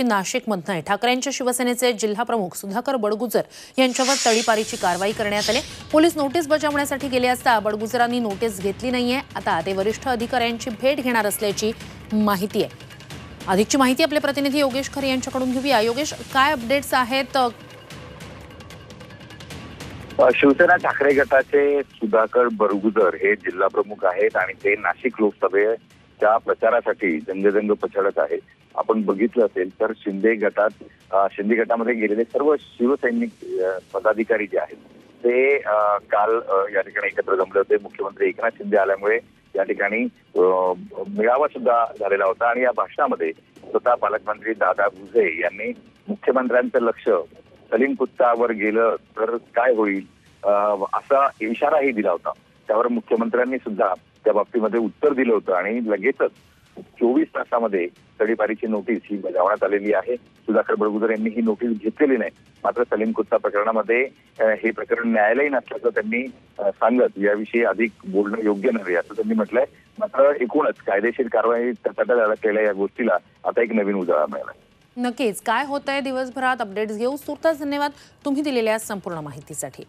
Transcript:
नाशिकमधून आहे। ठाकरेंच्या शिवसेनेचे जिल्हा प्रमुख सुधाकर बडगुजर यांच्यावर तडीपारीची कारवाई करण्यात आली। पोलीस नोटीस बजावण्यासाठी गेले असता बडगुजरांनी नोटीस घेतली नाहीये। आता ते वरिष्ठ अधिकाऱ्यांची भेट घेणार असल्याची माहिती आहे। अधिकची माहिती आपले प्रतिनिधी योगेश खरे यांच्याकडून घेऊया। योगेश, काय अपडेट्स आहेत? शिवसेना ठाकरे गटाचे सुधाकर बडगुजर हे जिल्हा प्रमुख आहेत आणि ते नाशिक लोकसभेच्या प्रचारासाठी जंगजंग पछाडत आहेत। आपण बघितलं असेल तर शिंदे गटामध्ये गेलेले सर्व शिवसैनिक पदाधिकारी जे आहेत ते काल या ठिकाणी एकत्र जमले होते। मुख्यमंत्री एकनाथ शिंदे आल्यामुळे या ठिकाणी मेळावा सुद्धा झालेला होता आणि या भाषणामध्ये स्वतः पालकमंत्री दादा भुसे यांनी मुख्यमंत्र्यांचं लक्ष सलीम कुत्तावर गेलं तर काय होईल असा इशाराही दिला होता। त्यावर मुख्यमंत्र्यांनी सुद्धा त्या बाबतीमध्ये उत्तर दिलं होतं आणि लगेचच 24 तासामध्ये तडीपारीची नोटीस ही बजावण्यात आलेली आहे। सुधाकर बडगुजर यांनी ही नोटीस घेतलेली नाही, मात्र सलीम कुत्ता प्रकरणामध्ये हे प्रकरण न्यायालयीन असल्याचं त्यांनी सांगत याविषयी अधिक बोलणं योग्य नव्हे असं त्यांनी म्हटलंय। मात्र एकूणच कायदेशीर कारवाई तटात अडकलेल्या या गोष्टीला आता एक नवीन उजाळा मिळाला। नक्कीच काय होतंय दिवसभरात अपडेट्स घेऊ। तुर्तास धन्यवाद तुम्ही दिलेल्या संपूर्ण माहितीसाठी।